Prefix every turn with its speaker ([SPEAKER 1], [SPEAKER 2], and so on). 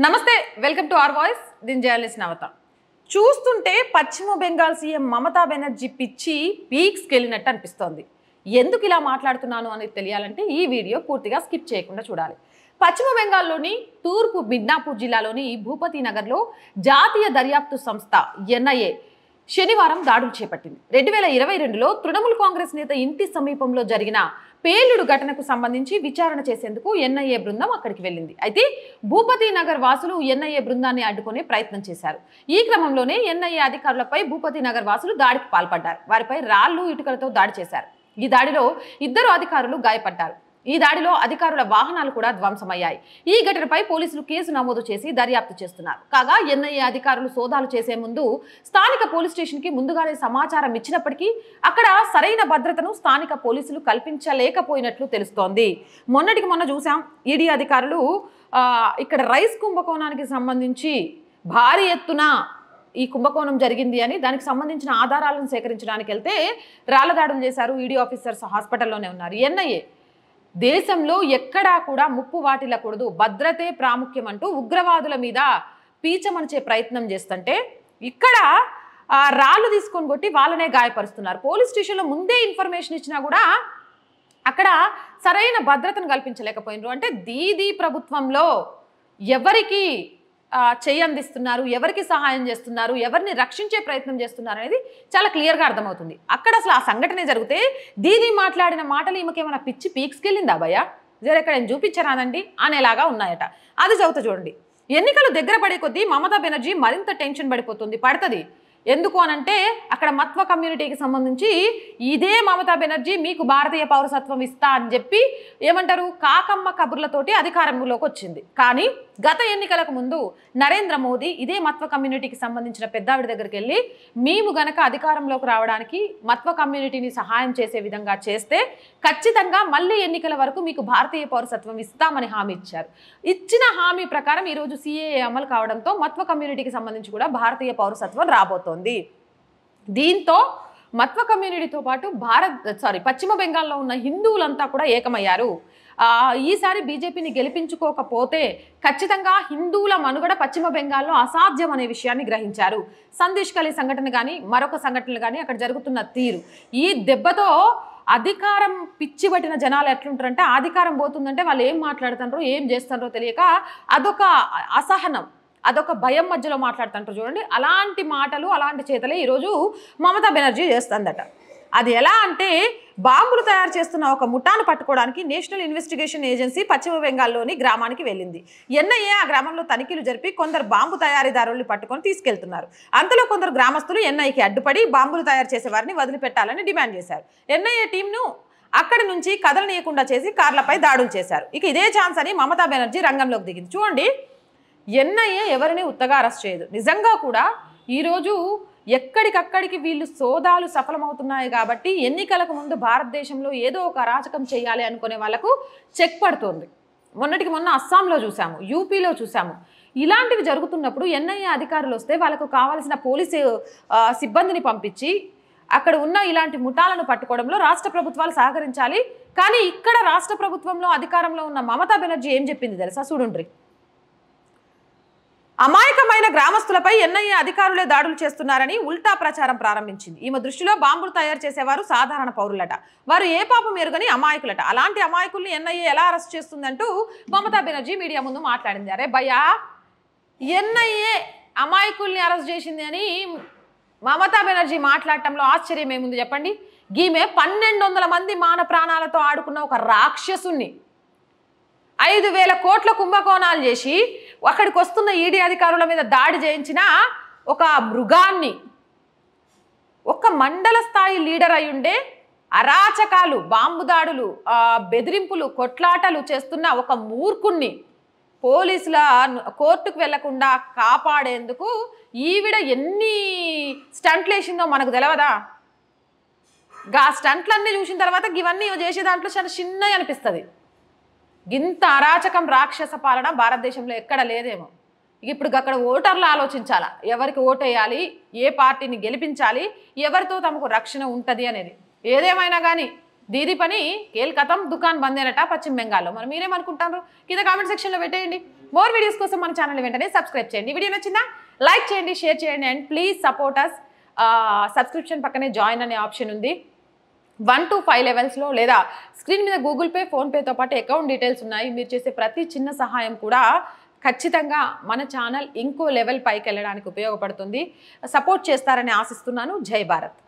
[SPEAKER 1] నమస్తే welcome to our voice దీని journalist నవత చూస్తుంటే పశ్చిమ బెంగాల్ సీఎం మమతా బెనర్జీ పిచ్చి పీక్స్కి వెళ్ళినట్టు అనిపిస్తోంది. ఎందుకు ఇలా మాట్లాడుతున్నాను అనేది తెలియాలంటే ఈ వీడియో పూర్తిగా స్కిప్ చేయకుండా చూడాలి. పశ్చిమ బెంగాల్లోని తూర్పు మిడ్నాపూర్ జిల్లాలోని భూపతి నగర్లో జాతీయ దర్యాప్తు సంస్థ ఎన్ఐఏ శనివారం దాడులు చేపట్టింది. 2022లో తృణమూల్ కాంగ్రెస్ నేత ఇంటి సమీపంలో జరిగిన పేలుడు ఘటనకు సంబంధించి విచారణ చేసేందుకు ఎన్ఐఏ బృందం అక్కడికి వెళ్ళింది. అయితే భూపతి నగర్ వాసులు ఎన్ఐఏ బృందాన్ని అడ్డుకునే ప్రయత్నం చేశారు. ఈ క్రమంలోనే ఎన్ఐఏ అధికారులపై భూపతి నగర్ వాసులు దాడికి పాల్పడ్డారు. వారిపై రాళ్లు ఇటుకలతో దాడి చేశారు. ఈ దాడిలో 2 అధికారులు గాయపడ్డారు. ఈ దాడిలో అధికారుల వాహనాలు కూడా ధ్వంసమయ్యాయి. ఈ ఘటనపై పోలీసులు కేసు నమోదు చేసి దర్యాప్తు చేస్తున్నారు. కాగా ఎన్ఐఏ అధికారులు సోదాలు చేసే ముందు స్థానిక పోలీస్ స్టేషన్కి ముందుగానే సమాచారం ఇచ్చినప్పటికీ అక్కడ సరైన భద్రతను స్థానిక పోలీసులు కల్పించలేకపోయినట్లు తెలుస్తోంది. మొన్న చూసాం ఈడీ అధికారులు ఇక్కడ రైస్ కుంభకోణానికి సంబంధించి భారీ ఎత్తున ఈ కుంభకోణం జరిగింది అని దానికి సంబంధించిన ఆధారాలను సేకరించడానికి వెళ్తే రాళ్ల దాడులు చేశారు. ఈడీ ఆఫీసర్స్ హాస్పిటల్లోనే ఉన్నారు. ఎన్ఐఏ దేశంలో ఎక్కడా కూడా ముప్పు వాటిల్లకూడదు, భద్రతే ప్రాముఖ్యం అంటూ ఉగ్రవాదుల మీద పీచమనిచే ప్రయత్నం చేస్తుంటే ఇక్కడ రాళ్ళు తీసుకొని కొట్టి వాళ్ళనే గాయపరుస్తున్నారు. పోలీస్ స్టేషన్లో ముందే ఇన్ఫర్మేషన్ ఇచ్చినా కూడా అక్కడ సరైన భద్రతను కల్పించలేకపోయినారు. అంటే దీదీ ప్రభుత్వంలో ఎవరికి అందిస్తున్నారు, ఎవరికి సహాయం చేస్తున్నారు, ఎవరిని రక్షించే ప్రయత్నం చేస్తున్నారు అనేది చాలా క్లియర్గా అర్థమవుతుంది. అక్కడ అసలు ఆ సంఘటనే జరిగితే దీదీ మాట్లాడిన మాటలు ఈమెకేమైనా పిచ్చి పీక్స్కి వెళ్ళిందా భయ్యా, ఎక్కడ నేను చూపించరాదండి అనేలాగా ఉన్నాయట. అది చదువుతా చూడండి. ఎన్నికలు దగ్గర పడే కొద్దీ మమతా బెనర్జీ మరింత టెన్షన్ పడుతుంది. ఎందుకు అనంటే అక్కడ మత్వ కమ్యూనిటీకి సంబంధించి ఇదే మమతా బెనర్జీ మీకు భారతీయ పౌరసత్వం ఇస్తా అని చెప్పి ఏమంటారు కాకమ్మ కబుర్లతోటి అధికారంలోకి వచ్చింది. కానీ గత ఎన్నికలకు ముందు నరేంద్ర మోదీ ఇదే మత్వ కమ్యూనిటీకి సంబంధించిన పెద్దావిడ దగ్గరికి వెళ్ళి మేము గనక అధికారంలోకి రావడానికి మత్వ కమ్యూనిటీని సహాయం చేసే విధంగా చేస్తే ఖచ్చితంగా మళ్ళీ ఎన్నికల వరకు మీకు భారతీయ పౌరసత్వం ఇస్తామని హామీ ఇచ్చారు. ఇచ్చిన హామీ ప్రకారం ఈరోజు సిఏఏ అమలు కావడంతో మత్వ కమ్యూనిటీకి సంబంధించి కూడా భారతీయ పౌరసత్వం రాబోతోంది. దీంతో మత్వ కమ్యూనిటీతో పాటు పశ్చిమ బెంగాల్లో ఉన్న హిందువులంతా కూడా ఏకమయ్యారు. ఈసారి బీజేపీని గెలిపించుకోకపోతే ఖచ్చితంగా హిందువుల మనుగడ పశ్చిమ బెంగాల్లో అసాధ్యం అనే విషయాన్ని గ్రహించారు. సందేశ్ కలి సంఘటన కానీ మరొక సంఘటనలు కానీ అక్కడ జరుగుతున్న తీరు ఈ దెబ్బతో అధికారం పిచ్చి పట్టిన జనాలు ఎట్లుంటారంటే అధికారం పోతుందంటే వాళ్ళు ఏం మాట్లాడుతుంటారో ఏం చేస్తారో తెలియక అదొక అసహనం, అదొక భయం మధ్యలో మాట్లాడుతుంటారు చూడండి. అలాంటి మాటలు అలాంటి చేతలే ఈరోజు మమతా బెనర్జీ చేస్తుందట. అది ఎలా అంటే బాంబులు తయారు చేస్తున్న ఒక ముఠాను పట్టుకోవడానికి నేషనల్ ఇన్వెస్టిగేషన్ ఏజెన్సీ పశ్చిమ బెంగాల్లోని గ్రామానికి వెళ్ళింది. ఎన్ఐఏ ఆ గ్రామంలో తనిఖీలు జరిపి కొందరు బాంబు తయారీదారుల్ని పట్టుకొని తీసుకెళ్తున్నారు. అంతలో కొందరు గ్రామస్తులు ఎన్ఐకి అడ్డుపడి బాంబులు తయారు చేసే వారిని వదిలిపెట్టాలని డిమాండ్ చేశారు. ఎన్ఐఏ టీంను అక్కడి నుంచి కదలనీయకుండా చేసి కార్లపై దాడులు చేశారు. ఇక ఇదే ఛాన్స్ అని మమతా బెనర్జీ రంగంలోకి దిగింది. చూడండి, ఎన్ఐఏ ఎవరిని ఉత్తగా అరెస్ట్ చేయదు. నిజంగా కూడా ఈరోజు ఎక్కడికక్కడికి వీళ్ళు సోదాలు సఫలమవుతున్నాయి కాబట్టి ఎన్నికలకు ముందు భారతదేశంలో ఏదో ఒక అరాచకం చేయాలి అనుకునే వాళ్ళకు చెక్ పడుతుంది. మొన్న అస్సాంలో చూసాము, యూపీలో చూసాము. ఇలాంటివి జరుగుతున్నప్పుడు ఎన్ఐఏ అధికారులు వస్తే వాళ్ళకు కావాల్సిన పోలీసు సిబ్బందిని పంపించి అక్కడ ఉన్న ఇలాంటి ముఠాలను పట్టుకోవడంలో రాష్ట్ర ప్రభుత్వాలు సహకరించాలి. కానీ ఇక్కడ రాష్ట్ర ప్రభుత్వంలో అధికారంలో ఉన్న మమతా బెనర్జీ ఏం చెప్పింది తెలుసా? చూడుండ్రి. అమాయకమైన గ్రామస్తులపై ఎన్ఐఏ అధికారులే దాడులు చేస్తున్నారని ఉల్టా ప్రచారం ప్రారంభించింది. ఈమె దృష్టిలో బాంబులు తయారు చేసేవారు సాధారణ పౌరులట, వారు ఏ పాపం ఎరుగని అమాయకులట. అలాంటి అమాయకుల్ని ఎన్ఐఏ ఎలా అరెస్ట్ చేస్తుందంటూ మమతా బెనర్జీ మీడియా ముందు మాట్లాడింది. అరే భయ్యా, ఎన్ఐఏ అమాయకుల్ని అరెస్ట్ చేసింది అని మమతా బెనర్జీ మాట్లాడటంలో ఆశ్చర్యం ఏముంది చెప్పండి? ఈమె 1200 మంది మాన ప్రాణాలతో ఆడుకున్న ఒక రాక్షసుని 5,000 కోట్ల కుంభకోణాలు చేసి అక్కడికి వస్తున్న ఈడీ అధికారుల మీద దాడి చేయించిన ఒక మృగాన్ని, ఒక మండల స్థాయి లీడర్ అయ్యుండే అరాచకాలు, బాంబు దాడులు, బెదిరింపులు, కొట్లాటలు చేస్తున్న ఒక మూర్ఖుణ్ణి పోలీసుల కోర్టుకు వెళ్లకుండా కాపాడేందుకు ఈవిడ ఎన్ని స్టంట్లు వేసిందో మనకు తెలియదా? ఆ స్టంట్లన్నీ చూసిన తర్వాత ఇవన్నీ చేసే దాంట్లో చాలా చిన్నవి అనిపిస్తుంది. ఇంత అరాచకం రాక్షస పాలన భారతదేశంలో ఎక్కడ లేదేమో. ఇప్పుడు అక్కడ ఓటర్లు ఆలోచించాలా, ఎవరికి ఓటేయాలి, ఏ పార్టీని గెలిపించాలి, ఎవరితో తమకు రక్షణ ఉంటుంది అనేది. ఏదేమైనా కానీ దీది పని కేల్ కథం దుకాన్ బందేనట పశ్చిమ బెంగాల్లో. మరి మీరేమనుకుంటారు? కింద కామెంట్ సెక్షన్లో పెట్టేయండి. మోర్ వీడియోస్ కోసం మన ఛానల్ వెంటనే సబ్స్క్రైబ్ చేయండి. వీడియో నచ్చిందా లైక్ చేయండి, షేర్ చేయండి and please support us. Subscription పక్కనే జాయిన్ అనే ఆప్షన్ ఉంది. 1 to 5 లెవెల్స్లో లేదా స్క్రీన్ మీద గూగుల్ పే, ఫోన్పేతో పాటు అకౌంట్ డీటెయిల్స్ ఉన్నాయి. మీరు చేసే ప్రతి చిన్న సహాయం కూడా ఖచ్చితంగా మన ఛానల్ ఇంకో లెవెల్ పైకి వెళ్ళడానికి ఉపయోగపడుతుంది. సపోర్ట్ చేస్తారని ఆశిస్తున్నాను. జై భారత్.